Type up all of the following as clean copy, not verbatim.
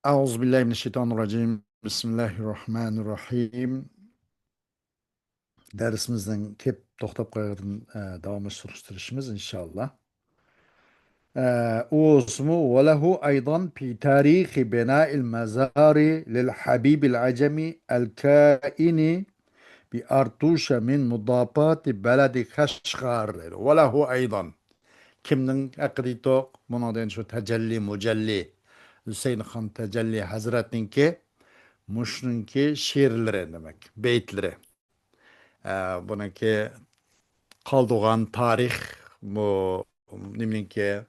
Euzubillahimineşşeytanirracim. Bismillahirrahmanirrahim. Dersimizden kep toxtab qo'yardan davom surishtirishimiz inshaalloh. واسمه وله أيضا في تاريخ بناء المزار للحبيب العجمي الكائن بأرتوش من مضافات بلد خشخار وله أيضا kimning aqiditoq bundan şu tecelli mucelli Hüseyin Han Tecelli Hazretninki Muş'unki şiirleri demek, beytleri. Bununki kaldıgan tarih bu niminki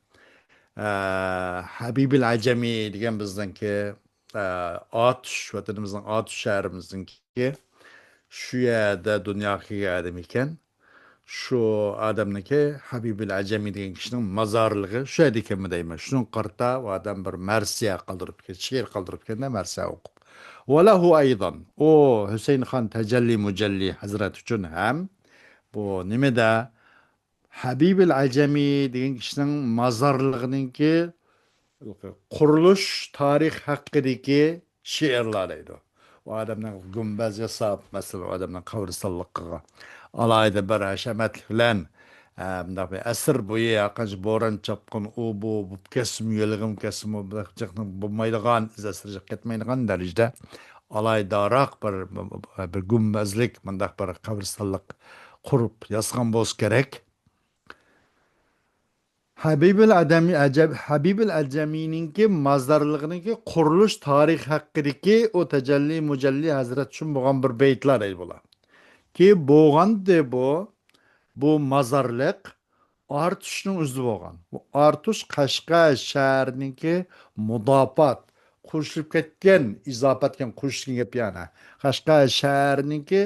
Habibil Acemi degan bizningki Atush vatanimizning Atush shahrimizningki shu yerda dunyoga kelgan odam ekan. Shu odamniki Habibil Acemi degan kishining mozorligi shu yerda ekanmi deyman. Shuning qarta u odam bir marsiya qoldirib ketgan, she'r qoldirib ketganda marsiya o'qib. وله أيضا Hüseyin Han Tecelli Mucelli Hazret üçün hem bu nimede Habibil Acemi degan kishining mozorligininki qurilish tarix haqidagi she'rlar edi. O adamning gumbaz yasab, masalan, o adamning qabristonligiga alayda bir hashamatlik bilan bundoq bir asr bo'yi yaqincha bo'ron chopqin u bu kesim yo'lig'im kesim bo'lmaydigan asrga ketmaydigan darajada alaydaroq bir gumbazlik bundoq bir qabristonlik qurib yasgan bo'lsa kerak. Habibul Acemi'ninki mazdarlığınınki qurilish tarix haqidagi o tecelli mucelli hazret üçün bo'lgan bir beytlar edi bular. Ki bo'lganda bu mazarlık Artuş'un o'zida bo'lgan. Bu Artuş Qashqar shahrininki mudofot qo'shilib ketgan izofatgan qo'shilgan gap yana. Qashqar shahrininki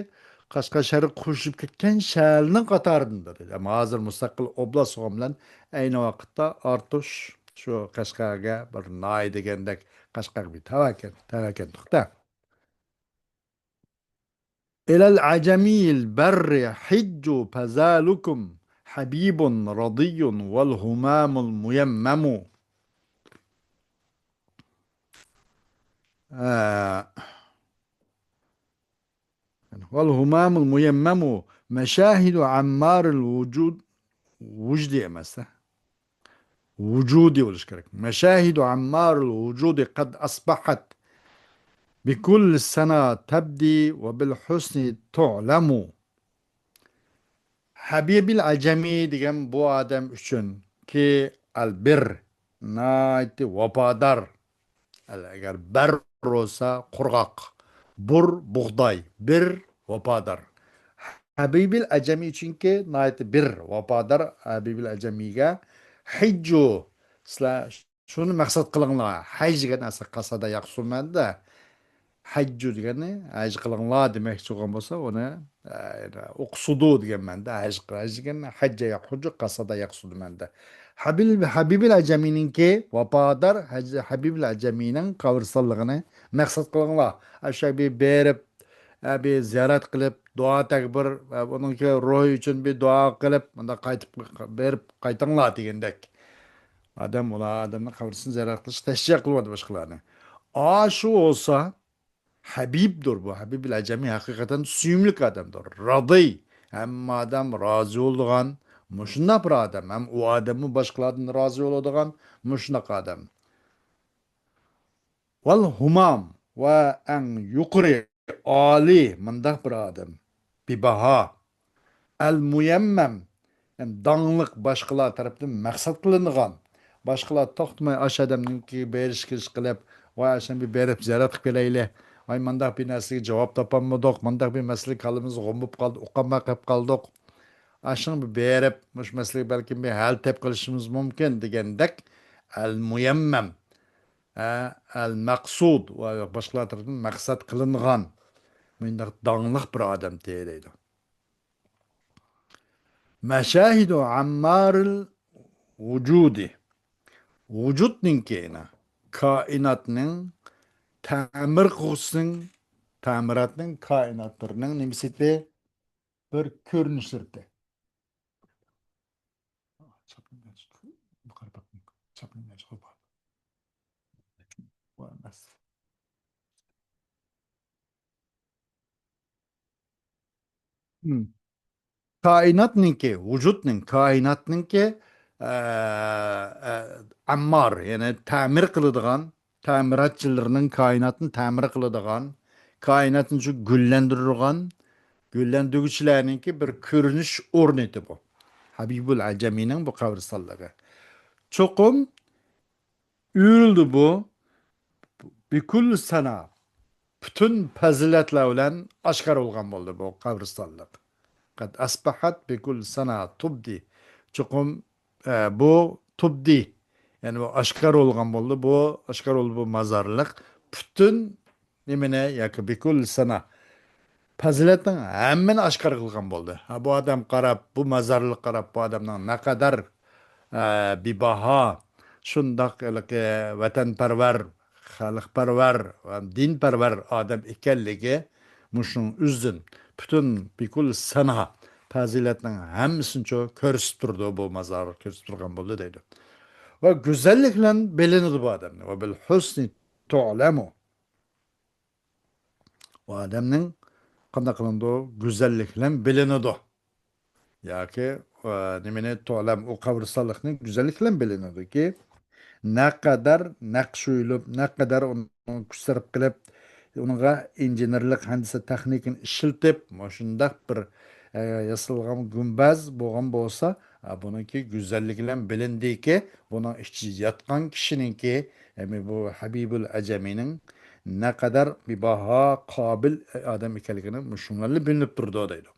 Qashqar shahri qo'shilib ketgan shaharning qatorindadir. Ama hozir mustaqil oblast bo'lgani bilan ayni vaqtda Artuş shu Qashqarga bir noy degandek Qashqarga bir tavakkal. إلى العجمي البر حج فذلكم حبيب رضي والهمام الميمم آه والهمام الميمم مشاهد عمار الوجود وجدي مثلا وجودي والاشكرك مشاهد عمار الوجود قد أصبحت بكل سنة تبدي وبالحسن تعلم Habibil Acemi degan bu odam uchun ki albir nayti vafodor agar bir bo'lsa qurg'oq bur bug'doy bir vafodor Habibil Acemi uchunki nayti bir vafodor Habibil Acemiga hijju sizlar shuni maqsad qilinglar haj degan narsa qasada yaxshimanda hajju degani haj qilinglar demoqchi bo'lgan bo'lsa uni uqsudu degan manda haj degan hajja yahujju qasada yaqsudu manda Habibil Acemininki vafodor Habibil Acemining qabristonligini maqsad qilinglar o'sha bir berib bir ziyorat qilib duo takbir uningki ruhi uchun bir duo qilib unda qaytib berib qaytinglar degandek odamni qabrisini ziyorat qilish tashjiq qilyapti boshqalarni shu olsa Habibdir bu. Habib Acemi hakikaten suyumlik adamdır. Radiy. Hem adam razı olduğun muşnak bir adam. Hem o adamı başkalarından razı olduğun muşnak adam. Vel humam ve en yukarı ali mındak bir adam. Bibaha. El muyemmem. Yani dağınlık başkalar tarafından maksat kılınıgan. Başkalar toxtmay aş adamınki beriş kiriş kılıp vay aşan bir berip ziyaret kılıp geleyle. Ay mandaq bir narsaga javob topolmadik, mandaq bir masala kalimiz g'o'mib qoldi, uqamay qolib qoldik. Ashuni bir berib, mush masalaga balkim bir hal tep qilishimiz mumkin degandek al muyammam, al maqsud va boshqalar tomonidan maqsad qilingan mundaq dongliq bir odam deydi. Mashahidu ammaril vujudi. Vujudninkina koinotning ta'mir qilishning ta'miratning koinotlarning nimsiti bir ko'rinishlarida Hmm. Kainatninki, kainatninki ammar, yani tamir kılıdıgan, tamiratçılarının kainatını tamir kılıdıgan, kainatını şu güllendiricilerninki bir körünüş orneti bu. Habibul Acemi'nin bu kavırsallığı. Çokum ürüldü bu, bikul sana, bütün faziletler bilen aşkar olgan oldu bu kavırsallık. Kad asbahat bikul sana tubdi. Çokum bu tubdi. Yani bu aşkar olgan oldu bu, aşkar oldu bu mazarlık. Bütün nimine yakı bikul sana. Faziletning hammani oshkor qilgan bo'ldi. Ha, bu odam qarab, bu mazarlik qarab, bu odamning naqadar bebaho, shundoq vatanparvar, xalqparvar va dinparvar odam ekanligi mushung uzun butun bikul sana fazilatning hammasini ko'rsatib turdi, bu mazar ko'rsatib turgan bo'ldi deydi. Va go'zallik bilan bilinadi bu odamni. Va bil husni tu'lamu. Bu odamning qanday qilindi u go'zallik bilan bilinadi. Yoki nimani to'lam u qabristonlikni go'zallik bilan bilinadi ki naqadar naqsh o'yilib, naqadar uni kustirib qilib, unga injenerlik handisa texnikini ishiltib, shundaq bir yasalgan gumbaz bo'lgan bo'lsa, buniki go'zallik bilan bilindiki, buning ichida yotgan kishiningki, bu Habibul Ajamining naqadar bebaho, qobil odam ekanligini shunlarni bilinib turdi deydi.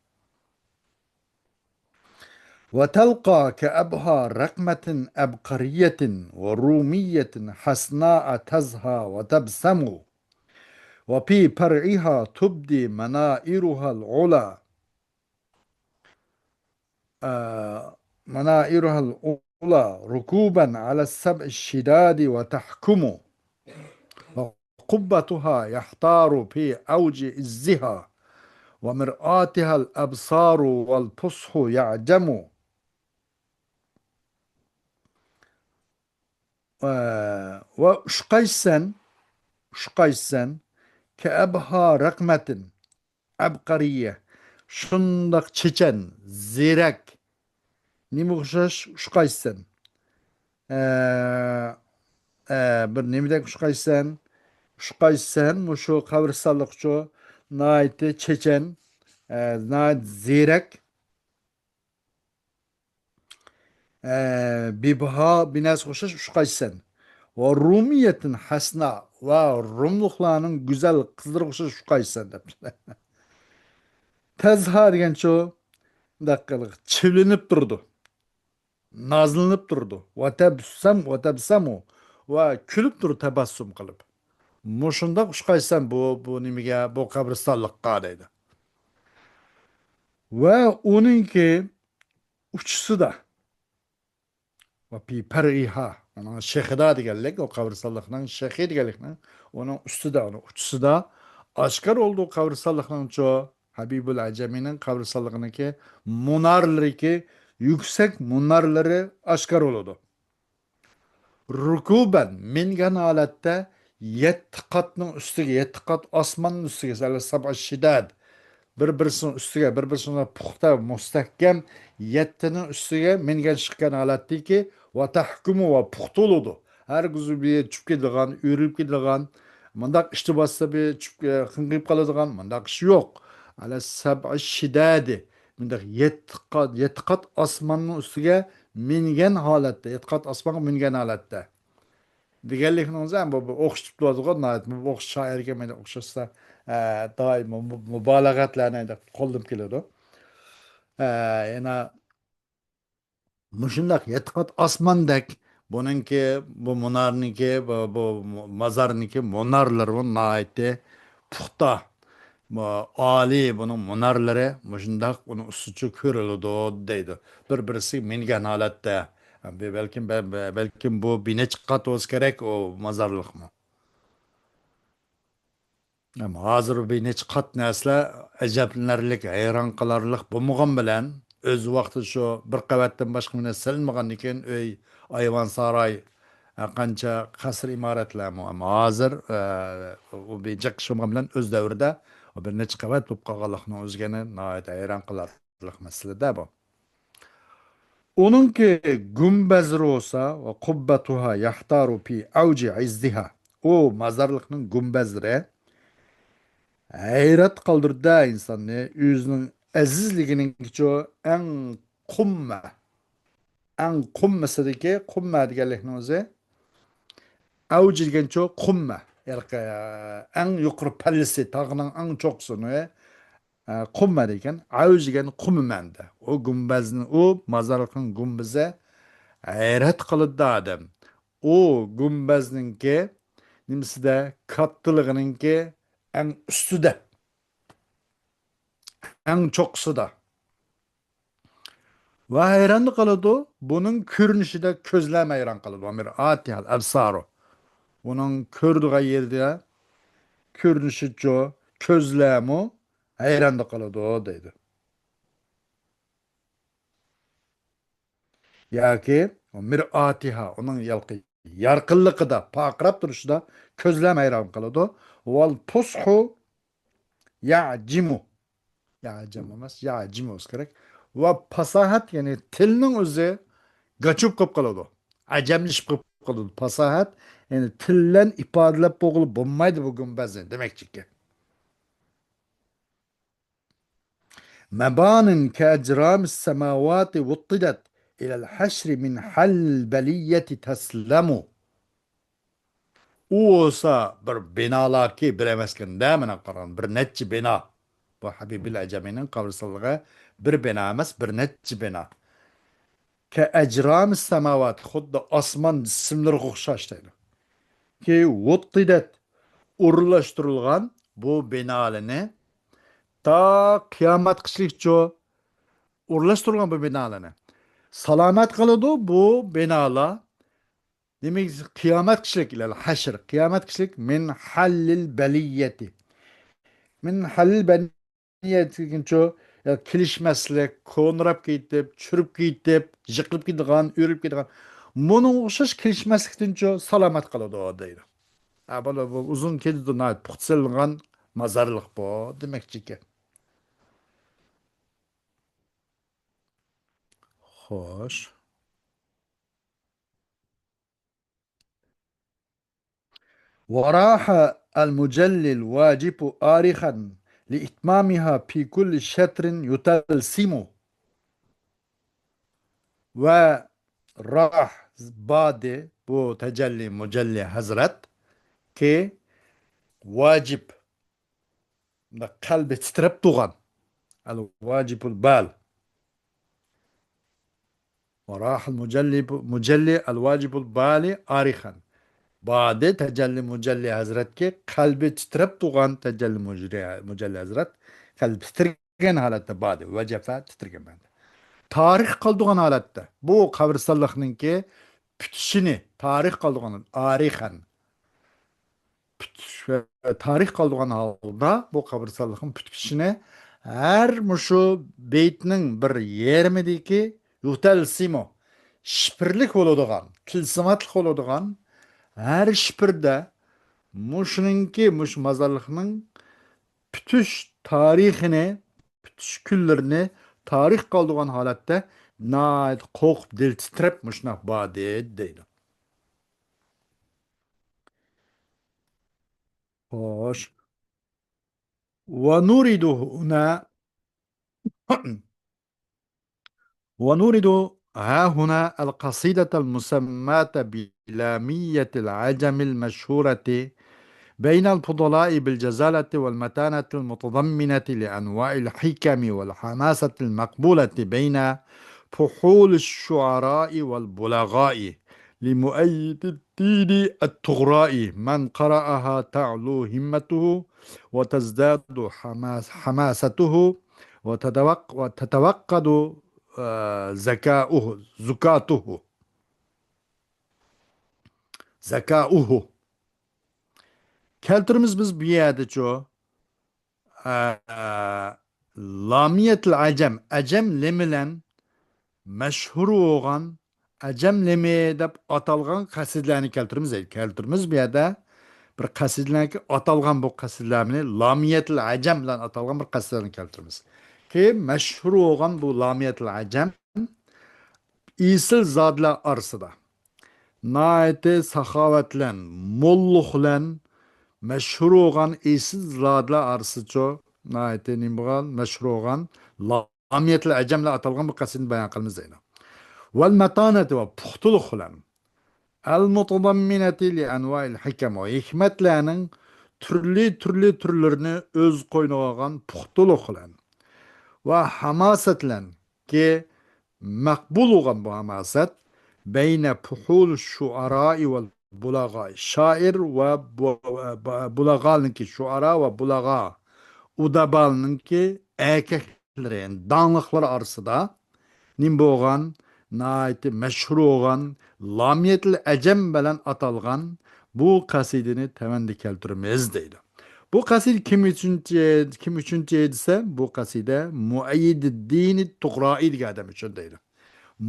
وتلقى كأبهى رقمة أبقرية ورومية حسناء تزهى وتبسم وفي فرعها تبدي منائرها العلا منائرها العلا ركوبا على السبع الشداد وتحكم وقبتها يحتار في أوج عزها ومرآتها الأبصار والفصح يعجم وشقيسا كأبها رقمة عبقرية شندق çeçen zirek nimuşaş şuqaysan bir nimedek şuqaysan muşu kavırsallıkçı naiti çeçen nait zirek bibha binas hoşaş şuqaysan ve rumiyetin hasna ve rumluklarının güzel kızları hoşaş şuqaysan demişler. Tezha degan dakikalık çivlenip durdu. Nazlanıp durdu. Vatebsamu ve külüp durdu tebassum kılıp. Muşunda kuşkaysan bu nimige bu kabristanlıkka deydi. Ve onunki uçusu da ve pi periha ona şehida digerlik o kabristanlıktan şehid digerlikten onun üstü de onun uçusu da aşkar olduğu kabristanlıktan çoğu Habibul Acemi'nin kabristanlıkındaki munarları ki yüksek munarları aşkar oldu. Rukuben mingan holatda yetti qatning ustiga, yetti qat osmonning ustiga, sab'a shidad, bir-birisini ustiga, bir-birisini puxta, mustahkam yettining ustiga mingan chiqqan holatdaki va tahkumu va puxta bo'ladi. Har gizi bir tushib ketadigan, o'rilib ketadigan, mundaq ishni bossa bir qinqib qoladigan, mundaq ish yo'q. Ala sab'a shidadi. Mundaq yetti qat osmonning ustiga mingan holatda, yetti qat osmonga mingan holatda. Deganlikni o'zi ham bu o'qishib turadigan, bu o'qish shoirga meni o'xshasa doim mubolag'atlarni qo'llanib keladi. Yana mushundaq yetti osmondek buningki bu munarniki bu mazarniki munarlar bu nihoyatda puxta oliy buning munarlari mushundaq uni usticha ko'riladi deydi. Bir-birisi mingan holatda. Belki bu bine qat bo'lsa kerak o mazarliqmi. Ama hozir bir necha qat narsa ajablanarlik, hayron qolarlik bo'lmagan bilan o'z vaqti shu bir qavatdan boshqa narsa silinmagan ekan uy, ayvon saroy qancha qasr imoratlarmi ammo hozir u bejaq shuma bilan o'z davrida bir necha qavat bo'lib qolganlikni o'zgani nihoyat hayron qolarlik masalada bu. Onunki gumbazı olsa ve kubbatuha yahtaru pi avci izdiha. O mazarlıkның gumbazları hayrat kaldırdı insanı. Yüzünün azizliginin kiço en kumme. En kummesideki kumme degenlikning o'zi avci degancho kumme. Yani en yuqori pallisi tağının en çoqsunu qumma degan avj degan qumimanda. O gumbazni o mazarlıkның gumbizi hayrat qiladi adam. O gumbazninki nimasida kattiligininki eng ustida, eng cho'qqisida. Va hayron qiladi, buning ko'rinishida ko'zlam hayron qiladi. Amir atihal absaru. Buning ko'rdigan yerda ko'rinishicha ko'zlamu hayron qiladi deydi. Yoki mir'atiha uning yalqi yarqinligida, paqrab turishida ko'zlam hayron qiladi. Val pushu ya'jimu. Ya'jim emas, ya'jim bo'lsa kerak. Va fasohat ya'ni tilning o'zi gachib qolib qoladi. Ajamlashib qolib qoladi. Fasohat ya'ni tillan ifodalab bo'g'ilib bo'lmaydi bugun ba'zan demakchiki. Mabanin ka'jramis samawati wuttidat ila al-hashr min hal baliyati taslamu. U olsa bir binolarki bir emaskan damına qaran bir necha bino. Bu Habibil Acemi'nin kavrasallığı bir bina emas bir necha bina. Ke ecram semavat xuddi osmon jismlariga o'xshash deydi. Ki vuttidat urlashtirilgan bu binolarni ta qiyomat qishlikcha urlashtirilgan bu binolarni salomat qiladi bu binolar. Demek kıyamet kişilik ile haşr. Kıyamet kişilik min hallil beliyeti. Min hallil beliyeti kinço ya kilişmeslik, konrap giytip, çürüp giytip, jıklıp gidigan, ürüp gidigan. Bunun uğuşuş kilişmeslikten ço salamat kaladı o deydi. Ha böyle bu uzun kedi dunayet puhtsalıngan mazarlık bu demekçi ki. Hoş. وراح المجلي الواجب آرخا لإتمامها في كل شطر يتلسم وراح بعد bu tecelli mücelli hazret ki vacip da kalbi titrep tuğan al vacibul bal وراح المجلي الواجب البالي آرخا بعد tecelli mücelli hazret ki kalbi titrep tuğan tecelli mücelli hazret kalbi titirgen halatta badi vacefa titirgen bende. Tarih qildigan holatda bu qabristonlikninki putishini tarix qildigan arihan tarix qildigan holda bu qabristonlikning putishini har mushu beytning bir yermidiki yutalsimo shipirlik bo'ladigan tilsimatlik bo'ladigan har shipirda mushuninki mush mazarlikning putish tarixini putish kunlarini tarix qoldigan holatda nayt qo'rqib dil titrab mushnaq bodi deydi. Xo'sh. Va nuridu huna ونورد ها هنا القصيدة المسماة بلامية العجم المشهورة بين الفضلاء بالجزالة والمتانة المتضمنة لأنواع الحكم والحماسة المقبولة بين فحول الشعراء والبلغاء لمؤيد الدين الطغراء من قرأها تعلو همته وتزداد حماسته وتتوقد zekâuhu, zukâtuhu. Zekâuhu. Keltirimiz biz bu yerde çoğu lamiyetil acem. Acem lemilen meşhur olan ajamlimi deb atalgan qasidlarni keltiramiz bu yerda bir qasidlarga atalgan bu qasidlarni lamiyatul ajam bilan atalgan bir qasidlarni keltiramiz ki mashhur bo'lgan bu lamiyatul ajam isil zodlar orasida naiti saxovatlan mo'lluqlan mashhur bo'lgan isil zodlar orasicha naiti nim bo'lgan mashhur bo'lgan lamiyatul ajamlar atalgan bir qasidni bayon qilamiz deydi val matonati va puxtuluq bilan al mutadamminati li anva'il hikam va hikmatlarning turli turlarini o'z qo'yniga olgan puxtuluq bilan va hamasatlan ki maqbul bo'lgan bu hamasat bayna puhul shuaroi va bulag'o shoir va bulag'olniki shuara va bulag'o udabalninki erkaklari yani danliqlar orasida nim bo'lgan naiti mashhur bo'lgan lamiyatil ajam bilan atalgan bu qasidani tavanda keltiramiz deydi. Bu qasida kim uchunchi desa bu qasida Muayyididdin Tug'roi degan odam uchun deydi.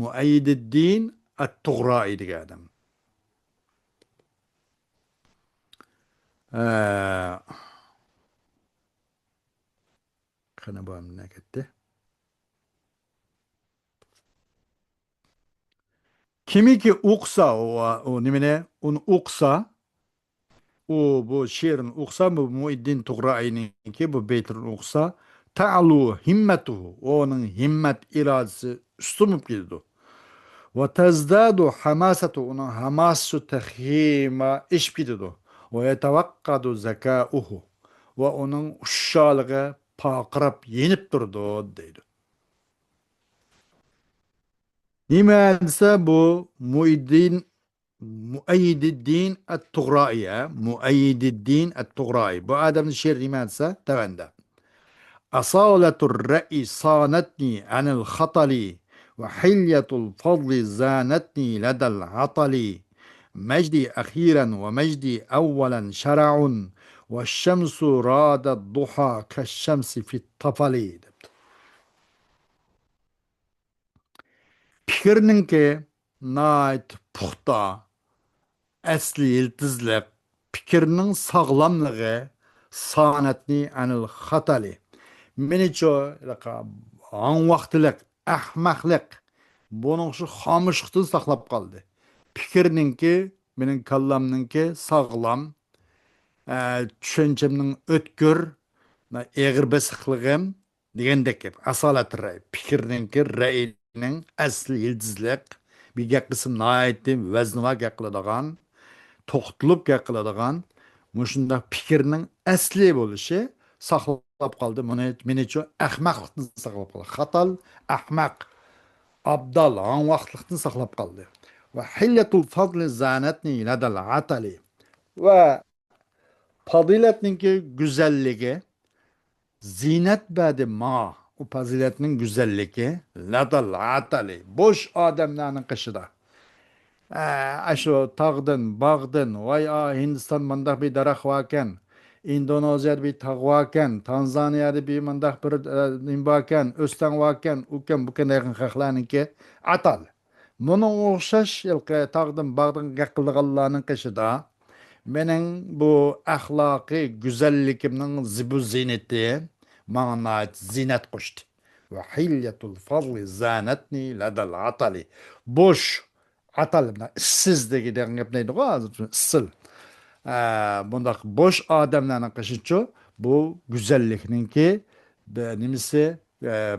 Muayyididdin at-Tug'roi degan odam. Qani bu nima ketdi? Kimiki o'qisa o nimani uni o'qisa bu she'rni o'qisa bu Muayyididdin Tug'roininki bu beytini o'qisa ta'lu himmatuhu onun himmat irodasi ustun bo'lib ketadi. وتزداد حماسته ona hamasu tehima iş gidiyor. Ve yetevakkadu zekauhu ve onun uşşalığı paqırap yenip durdu deydi. Nima desa bu Muayyididdin at-Tug'roi, Muayyididdin at-Tug'roi. Bu adamın şiir nima desa tavanda. Asalatul ra'i sanatni anil khatali وحلية الفضل زانتني لدى العطل مجدي أخيرا ومجدي أولا شرع والشمس راد الضحى كالشمس في الطفل Pikirninki nait puxta asli yıldızlık pikirnin sağlamlığı sanatni anil hatali meniço an vaqtilik ahmaqlik buning shu xomushlikdan saqlab qoldi fikrninki mening kallamninki sog'lom tushunchamning o'tkir eg'ir besiqligim degandek gap asolat ray fikrninki rayning asli yildizliq bir gap qism noatim vaznava gap qiladigan to'xtilib gap qiladigan mushunda fikrning asli bo'lishi saqlab qoldi menichu ahmoqlikni saqlab qoldi xatal ahmoq abdal anvaqtlikni saqlab qoldi va hillatul fadli zanatni ladal atali va fazilatninki go'zalligi zinat badi ma u fazilatning go'zalligi ladal atali bo'sh odamlarning qishida shu tog'dan bog'dan voy hindiston mandaq bir daraxt varkan Indoneziyada bir tog' varkan Tanzaniyada bir mandaq bir nim varkan o'stan varkan ukan bukan degan xalqlarniki atal buni o'xshash tog'dan bog'dan qilganlarning qishida mening bu axloqiy go'zalligimning zibu ziynati manga ziynat qo'shdi va hilyatul fadli zanatni ladal atali bo'sh atal bilan issiz degan gap deydi-ku hozir issil bundaq bo'sh odamlarning qishichu bu go'zallikninki nimasi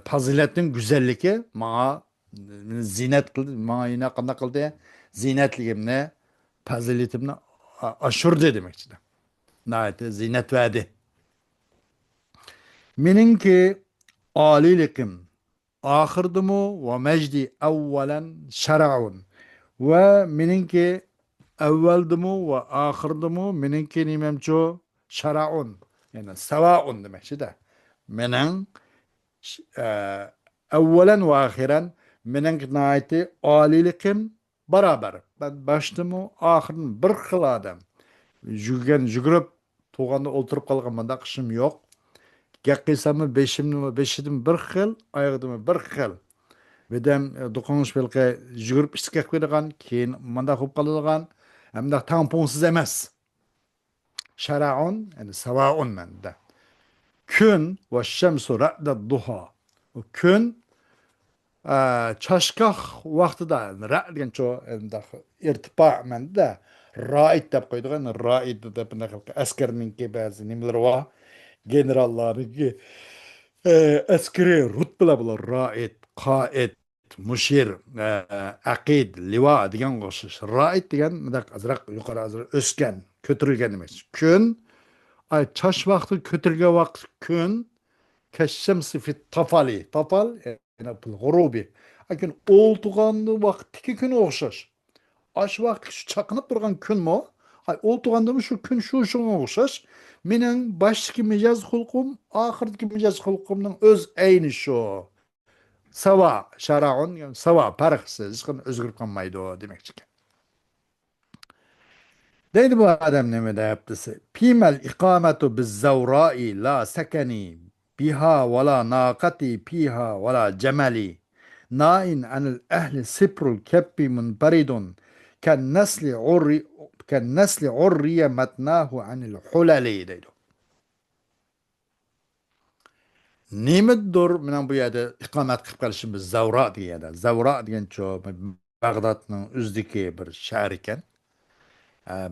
fazilatning go'zalligi manga ziynat qildi manga yana qanday qildi ziynatligimni fazilatimni oshirdi demoqchidir ziynat verdi meningki oliylikim oxirdimu va majdi avvalan shar'un va meningki avvaldimu va oxirdimu meningki nimamchu sharaun yani savaun demoqchida mening avvalan va oxiran mening naiti oliylikim barobar man boshdimu oxirim bir xil odam yugurib to'g'anda o'ltirib qolgan bunday qishim yo'q gap qilsammi beshidim bir xil oyog'im bir xil Bedem dokunmuş belki jügürüp istikak koyduğun, keyin manda koyup kalılgan, hem de tamponsuz emez. Şara'un, yani sava'un mende. Gün ve şemsu ra'da duha. O gün çaşkak vaxtıda, ra' degan ço, irtipa mende, raid dep koyduğun, raid dep askerninki bazı nimeleri var. Generallarınki askeri rütbeler bular. Raid, qaid, mushir, aqid, liva degan o'xshash. Raid degan azroq yuqori azroq o'sgan, ko'tarilgan demak. Kun ay chash vaqti ko'tarilgan vaqt kun كالشمس في الطفل طفل يعني في الغروب لكن oltuğanlı vaktiki gün okşaş. Aş vakti şu çakınıp durgan gün mü? Ay oltuğanda mı şu gün şuna okşaş. Menen başki micaz hulkum, ahirki micaz hulkumdan öz eyni şu. Sava şaraun yani sava parıksız, özgürlük kalmaydı o demekçi. Deydi bu adam ne de yaptısı. Pimel ikametu biz zavrai la sekeni biha ve la naqati piha ve la cemali. Nain anil ehli siprul keppi munparidun. Ken nesli urriye matnahu anil hulali deydi. Nimetdir menen bu yerde ikamet kılıp kalışımız zavra diye de. Zavra diyen çoğu Bağdat'ın üzdeki bir şehir iken.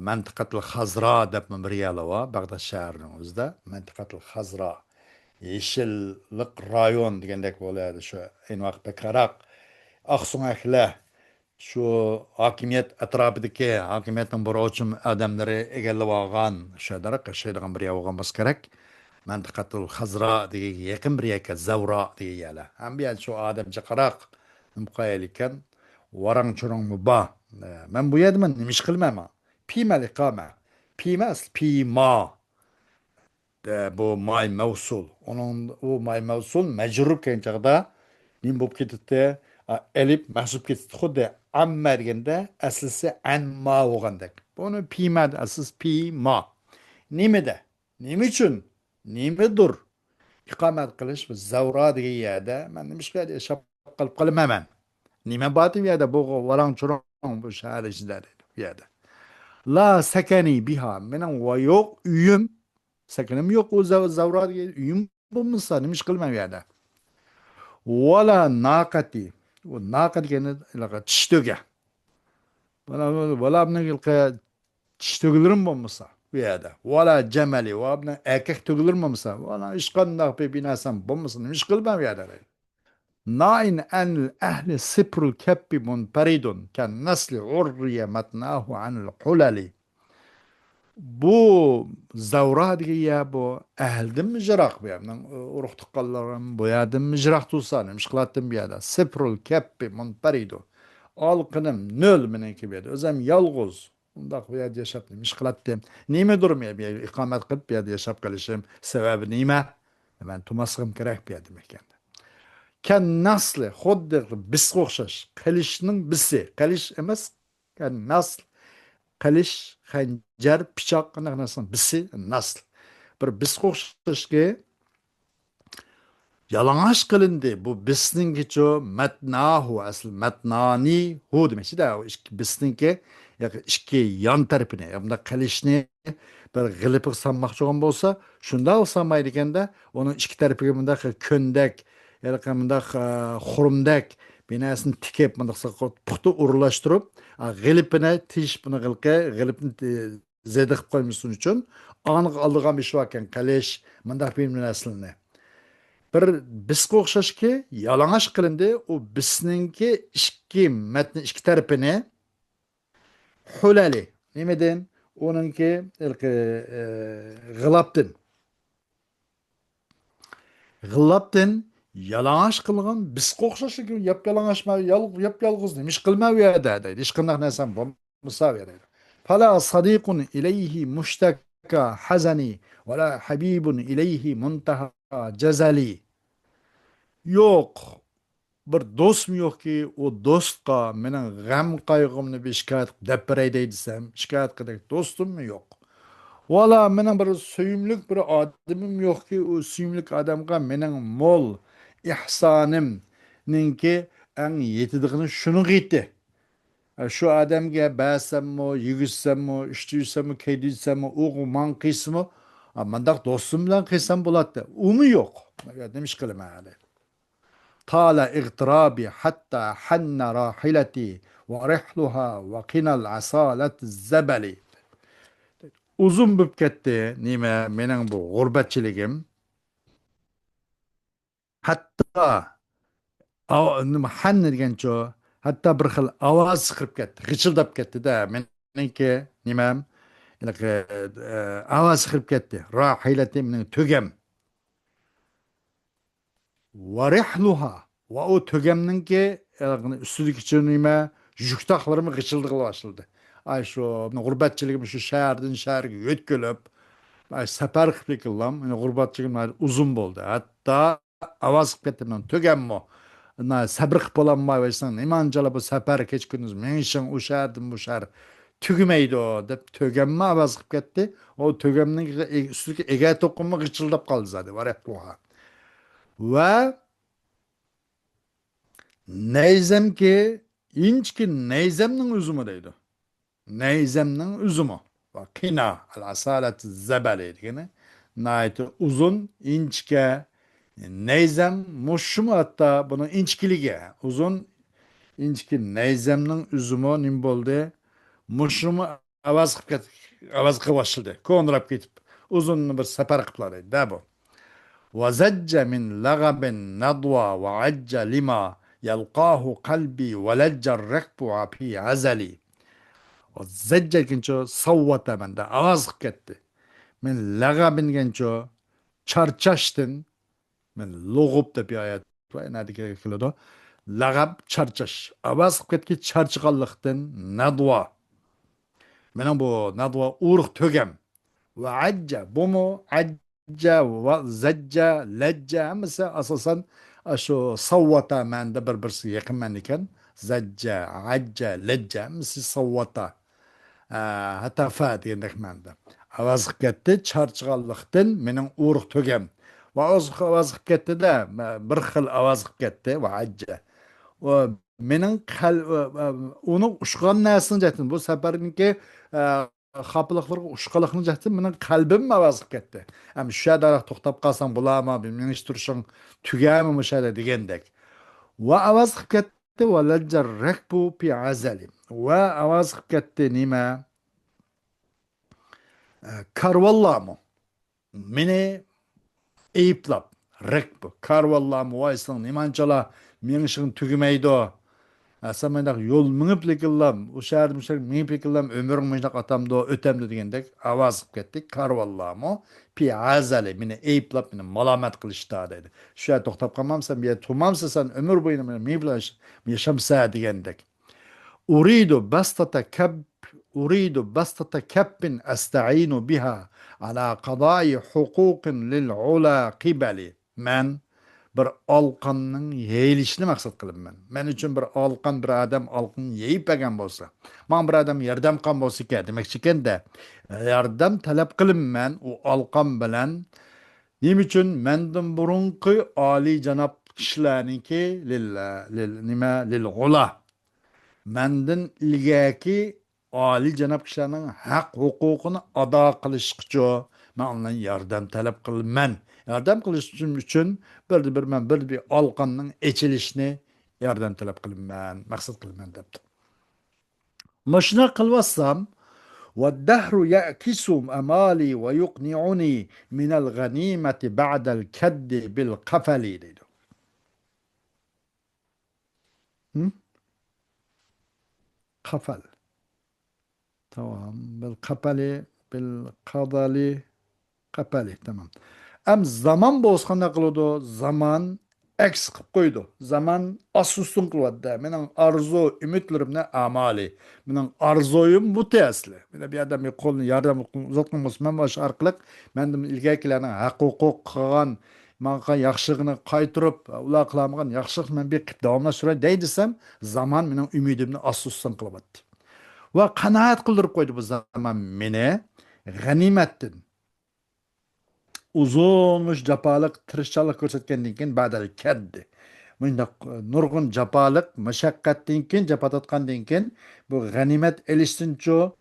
منطقة الخضراء دب من بريالوا بغداد شهر نوزدا منطقة الخضراء yeşillik rayon degandek bo'ladi shu ayni vaqtda qaraq oqsun ahli shu hokimiyat atrofidagi hokimiyatning birochim odamlari egallab olgan shadara qashaydigan bir yo'g'on bo'lsa kerak mantiqatul hazra degan yaqin bir yaka zavro degan ham bu shu odamcha qaraq muqayil ekan varang churang muba man bu yerda man nima ish qilmayman pima iqama pima asl pima bu may mevsul. Onun o may mevsul mecrur keyin chaqda nim bo'lib ketdi. Elif mahsub ketdi. Xuddi amma deganda aslisi anma bo'lgandek. Buni pima asl pima. Nimada? Nima uchun? Nimadir? Iqomat qilish biz zavra degan yerda men nima ish yashab qolib qolmayman. Nima bor bu yerda bu varang churang bu shahar ichida bu yerda. La sakani biha. Mening va yo'q uyim Sakinim yok o zavrat uyum bulmuşsa neymiş kılmam yani. Valla nakati. O nakati gene ilaka çiştöge. Valla abne ilka çiştögülürüm bulmuşsa. Bu yerde. Valla cemeli. Valla abne erkek tögülürüm bulmuşsa. Valla işkandak bir binasam bulmuşsa neymiş kılmam yani. Nain en ehli siprul keppi munparidun. Ken nesli urriye matnahu anil hulali. Bu zavra diye bu ehldim micrak bu yerden uruk tıkallarım bu yerden micrak tutsanım işkalattım bir yerde sıfırul keppi munparidu alkınım nöl menenki bir yerde özem yalğız bundak bir yerde yaşaptım işkalattım nime durmaya bir yerde ikamet kılıp bir yerde yaşap kalışım sebebi nime ben tumasım gerek bir yerde mekanda ken naslı hoddir bis kokşaş kalışının bisi kalış emez ken nasl qilish xanjar pichoq qanaqa narsani bisi nasl bir bis o'xshashga yalang'och qilindi bu bisninkicho matnahu asl matnani hu demakchida bisniki ikki yon tarafini bunda qilishni bir g'ilip sanmoqchi bo'lgan bo'lsa shundoq sanmaydi ekanda uni ikki tarafiga bundoq ko'ndak bundoq xurumdak binasini tikib bundoq puxta o'rinlashtirib g'ilipini tish buni g'ilipni zeda qilib qo'ymaslik uchun aniq oldigan ish ekan qilish bundoq bir narsani bir bisga o'xshashki yalang'och qilindi u bisninki ikki tarafini hulali nimadan onunki g'ilobdan g'illobdan yalang'och qilgan bisga o'xshash yap yalang'och yap yolg'iz ish qilma u yerda deydi hech qanday narsam bo'lmasa deydi fala sadiqun ilayhi mushtaka hazani vala habibun ilayhi muntaha jazali yo'q bir do'stim yo'qki u do'stga mening g'am qayg'umni bir shikoyat deb beray desam shikoyat qildik do'stimmi yo'q valla mening bir suyimlik bir odamim yo'qki u suyimlik odamga mening mo'l ihsonimninki en yetidigini şunu gitti. Şu adamga bässemmi, yigitsemmi, iştiysemmi, keydiysemmi, uğu man kıysımı, mandaq dostum bilan kıysam bolatdı. Unu yok. Demiş kılma hali. Tala igtirabi hatta hanna rahileti ve rihluha ve qinal asalet zebeli. Uzun büp ketdi, nime, mening bu g'urbatchiligim. Hatta nima han degancho, hatta bir xil ovoz chiqib ketdi, g'ichildab ketdi-da. Meniki nimam, ovoz chiqib ketdi. Rahilati mening tugam. Va rihluha va o tugamninki ustidagi nima yuktaqlarimi g'ichildi qilib boshladi. Ay shu g'urbatchiligim shu shahardan shaharga yo'tkilib, ay safar qilib keldim. G'urbatchiligim uzun bo'ldi. Hatto ovoz chiqib ketdi men tugammi. Sabr qilib bo'lolmaysan. Nimanchalar bu safar kech kunduz men ishim u shahardan bu shahar tugmaydi deb tugamni ovoz qilib ketdi. O tugamning ustiga ega to'qimi g'ichildab qoldi zadi. Va rihluha. Va neyzemki inçki neyzemnin üzümü deydi. Neyzemnin üzümü. Bak kina al asalet zebeli diyene. Naiti uzun inçke neyzem muşumu hatta bunu inçkilige. Uzun inçki neyzemnin üzümü nim boldu. Muşumu avaz kıp başladı. Konrap gitip uzun bir sefer kıpladı. Da bu. وزج من لغب نضوى وعج لما يلقاه قلبي ولج الركب في عزلي وزج كنشو صوت من ده آواز كتي من لغب كنشو çarçaştın من لغب ده bir ayet var ne diye kılıyor lagab çarçaş avaz ketki çarçıqallıqtın nadwa menin bu nadwa urq tögem ve acca bu mu acca ve zacca lecca mesela asasen şu savvata mende birisi yakın mendiken zacca acca lecca mesela savvata hatta fa diyendek mende avaz ketdi çarçıqallıqtın menin urq tögem ve avaz ketdi de bir xil avaz ketdi ve acca ve menin onu uçqan näsini jatin bu safarınki xapılıqlarga uçqalıqni jatin menin qalbim avazib ketdi. Hem şu yerda to'xtab qolsam bo'lami, mening ish turishim tugami o'shada degandek. Va avaz qilib ketdi va lajjar rakbu fi azali. Va avaz qilib ketdi nima? Karvallami. Meni eyplab rakbu. Karvallami va islan nimanchala mening ishim tugamaydi. Asamaydak yol minip lekillam, o şehirde müşterik minip lekillam ömrüm müşterik atamda ötemdi degендek avaz qilib ketdik. Karvallamo pi azali meni eyplab meni malamat qilishdi dedi. Shu yerda to'xtab qolmamsan, bu yerda turmamsan sen ömür bo'yini meni men bilan yashamsa degендek. Uridu bastata kab uridu bastata kabbin asta'inu biha ala qada'i huquqin lil ula qibali. Men bir alqanning yeyilishini maqsad qilaman. Men uchun bir alqan bir odam alqan yeyib olgan bo'lsa, men bir odam yordam qilgan bo'lsa kerak demoqchi ekanda, yordam talab qilaman u alqan bilan. Nim uchun mendan burunqi oliy janob kishilarniki lil nima lil g'ula. Mendan ilgaki oliy janob kishilarning haq huquqini ado qilish uchun men ondan yordam talab qilaman. Yardım kılışım için bir alqanның eçilişini yardım talep kılman, maksat kılman depti. Maşına kılvassam والدهر يعكس أمالي ويقنعني من الغنيمة بعد الكد بالقفل dedi. Hı? Kafal. Tamam. Bilqadali kapali tamam. Am zaman bozganda qiladi, zaman aks qilib qo'ydi. Zaman asustun qiladi. Mening arzu, umidlarimni amali. Mening arzoyim bu asli. Mena bir odam qo'lni yordam uzatgan bo'lsa, men bosh orqali mendim ilgakilarning huquq qilgan, menga yaxshiligini qaytirib, ular qilmagan yaxshilik men bir qilib davomlashtira deysam, zaman mening umidimni asustun qilyapti. Va qanoat qildirib qo'ydi bu zaman meni g'animatdan uzunmuş capalık, tırışçalık görsetkenliğin badal keddi. Mundaq nurg'un jafoliq mashaqqatdan keyin jafo tortgandan keyin bu g'animat elishsincho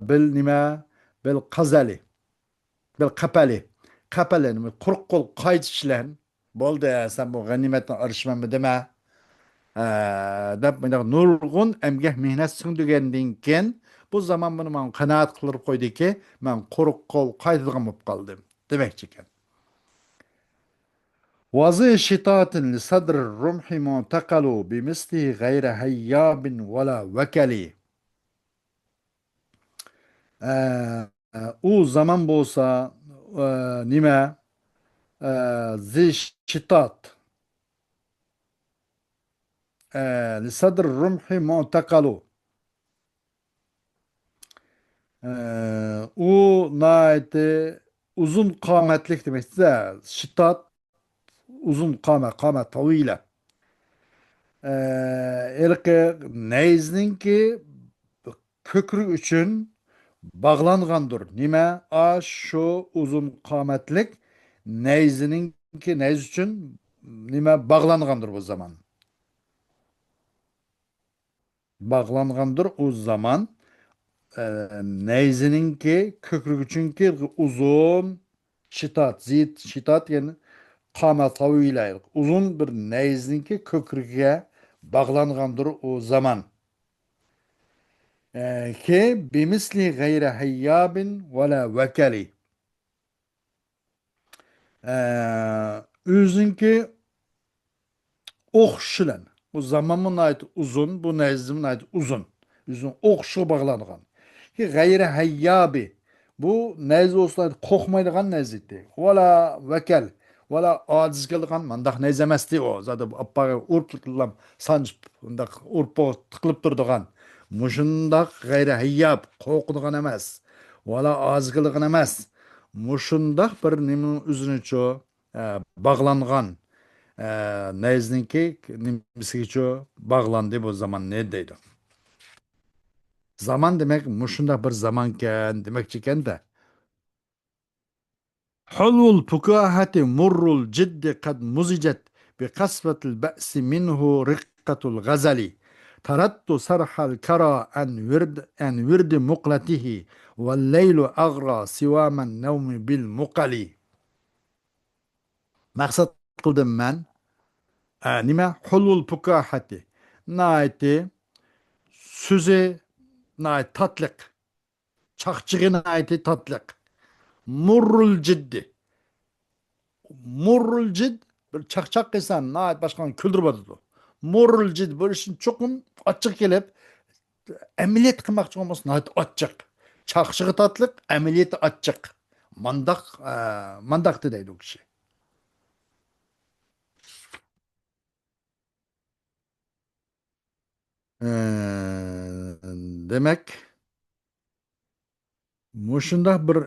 bil nima bil qazali bil qapali nima quruq qo'l qaytishlan bo'ldi sen bu g'animatni olishmanmi dema. Deb mundaq nurg'un emgak mehnat singdirgandan keyin bu zaman buni man qanoat qilib qo'ydiki man quruq qo'l qaytadigan bo'lib qoldim demoqchi ekan. وظي شتات لصدر الرمح معتقل بمثله غير هياب ولا وكلي. U zaman bolsa nime zi şitat lisadr rumhi mu'takalu. U naiti uzun kametlik demek. Şitat uzun kama tavile. Elki neyzninki kökrü üçün bağlangandır. Nime? Şu uzun kametlik neyzininki neyz üçün nime bağlangandır bu zaman. Bağlangandır o zaman neyzininki kökrü üçünki uzun şitat yani kama tavile uzun bir neyzininki kökrüge bağlangandır o zaman. Ki bimisli gayre hayyabin ve la vekeli. Üzünki okşulan. Bu zamanın ait uzun, bu nezdimin ait uzun. Üzün okşu bağlangan. Ki gayre hayyabi. Bu nezdi olsun ait kokmaydıgan nezdikti. Ve la vekel. Ve la aciz kılgan mandak nezemesti o. Zaten appağı urp tıkılam sancıp, urp tıkılıp durduğan. Muşundaq gayri hayyab, qo'rqadigan emas, vala ozg'iligan emas. Mushundaq bir nimaning o'zinicho bog'langan nayzniki nimasigacha bog'landi bu zaman ne deydi. Zaman demek mushundaq bir zamankan demakchi ekanda. حلو الفكاهة مر الجد قد مزجت بقسوة البأس منه رقة الغزل تردت سرح الكرى عن ورد مقلته والليل أغرى سوام النوم بالمقل. مقصد قلدم من نما حلو الفكاهة نايتي سوزي نايت تطلق çakçığı naiti tatlık. Murrul ciddi. Murrul cid bir çakçak kıysan naat başkan küldürüp atıdı. Murrul cid böyle işin çokum açık gelip ameliyat kılmakçı olmasın naat açık. Çakçığı tatlık ameliyat açık. Mandak deydi o kişi. Demek muşunda bir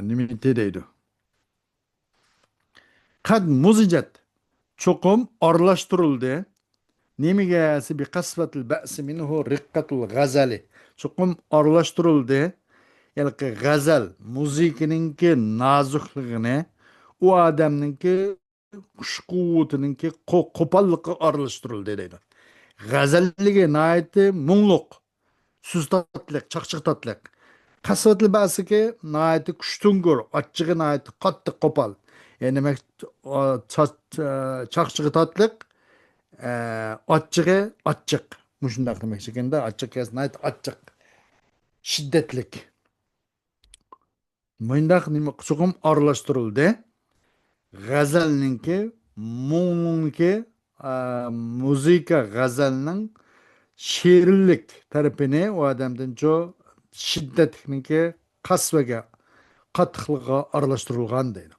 nimite deydi. Kad muzicet çokum arlaştırıldı. Nemigesi bir kasvetil ba'si minhu rikkatul gazali. Çokum arlaştırıldı. Yani gazel, müzikininki nazukluğunu, o adamınki kuş kuvvetininki kopallıkı arlaştırıldı deydi. Gazellige naiti munluk, süz tatlık, çakçık tatlık. Kasvetli ba'si ki naiti kuştungur, açığı naiti katlı kopal. Yani demek çakçık tatlık açığı açık. Muşundak demek şekilde açık yazın açık. Şiddetlik. Mındaq nima çoğum aralashtirildi. G'azalninki, mo'nninki, muzika g'azalning she'rlik tarafini u odamdan jo shiddatniki qasvaga, qattiqligiga aralashtirilgan deydi.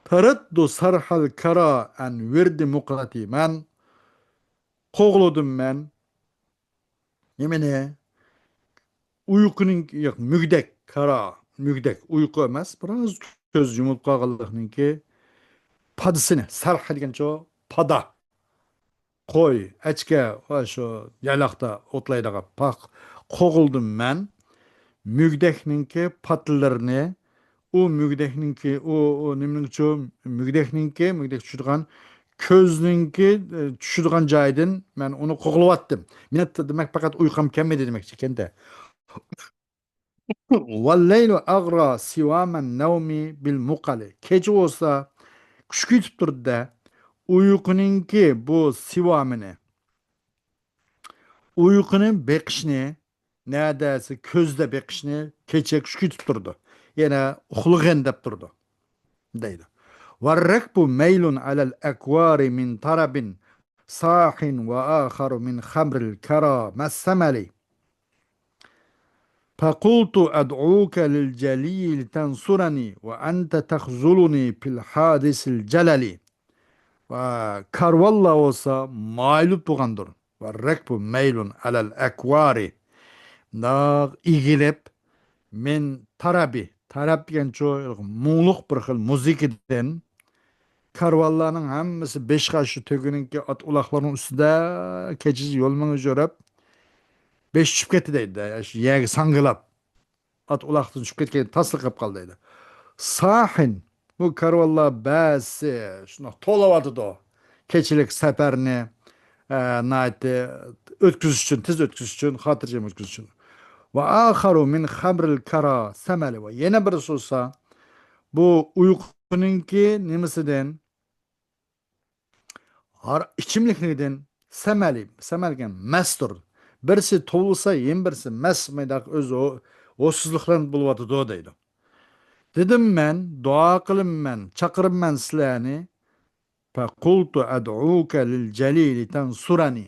Taraddu sarhal kara an virdi muqlati. Man qo'g'ladim men. Nimani? Uyquning yo'q, mugdek kara, mugdek uyqu emas, biroz ko'z yumib qolganlikninki padisini, sarh degancha pada, qo'y, achka va shu yayloqda o'tlaydigan qo'g'ildim men. Mugdekninki patlarini u mügdekninki, o nimning mügdek tushirgan ko'zninki tushirgan joyidan men uni qo'g'layotdim. Men demak faqat uyqum kelmadi demoqchi ekanda. Valleylu agra sivamen nevmi bil mukali. Gece olsa kuş kütüp durdu da uykununki bu sivamini, uykunun bekişini, neredeyse közde bekişini keçe kuş kütüp durdu. Yine uxluğen dep durdu. Deydi. Varrakbu meylun alel ekvari min tarabin sahin ve aharu min hamril kara messemeli. فقلت أدعوك للجليل تنصرني وأنت تخذلني في الحادث الجلل وكار olsa mağlup bugandır. Ve rekbu meylun alel ekvari. Dağ igilip min tarabi. Tarab degan çoğu muğluk bir xil muzikiden karvallarning hammasi besh qashi tögününki at ulaqlarning ustida kechiz yo'lmani jo'rab besh tushib ketdi deydi. Yagi sangilab at ulaqdan tushib ketgan tasliq qilib qoldi deydi. Sahin bu karvallar bäsi şuna tolawadı da keçilik seferini naiti ötküzüş için, tez ötküzüş için, hatırcam ötküzüş için. Ve aharu min hamril kara semeli ve yine birisi olsa bu uykununki nimesinden içimlikliğinden semeli, semelgen mestur. Birisi tovulsa yen birisi mes meydak öz o sızlıklarını bulvadı da deydi. Dedim men, dua kılım men, çakırım men silahını. فَقُلْتُ أَدْعُوكَ لِلْجَلِيلِ تَنْصُرَنِي.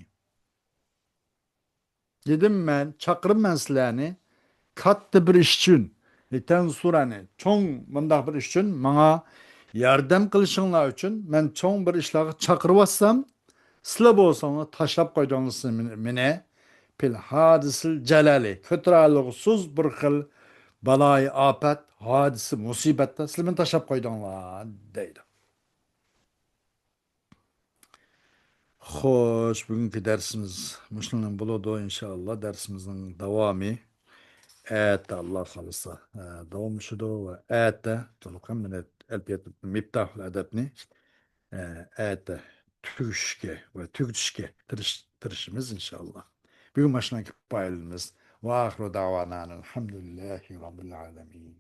Dedim ben, çakırım ben silahını, kattı bir iş için, لِتَنْصُرَنِي. Çoğun bundaq bir iş için, bana yardım kılışınlar için, ben çoğun bir işleri çakırıp atsam, sizler bolsanlar taşlap koyduğunuz mene, pil hadisil celali, kötüralığısız bir xil balayı afet, hadisi musibette, sizler beni taşlap koyduğunlar, deydi. Xo'sh, bugungi darsimiz mushundan bo'ladi inshaalloh. Darsimizning davomi ayatda Alloh xolisa davom etadi va ayatda to'liq mana albatta Miftahul adabni ayatda tugishga va tugatishga tirishimiz inshaalloh. Bugun mana shunaqa kifoyamiz. Va axiru davana alhamdulillahi robbil alamin.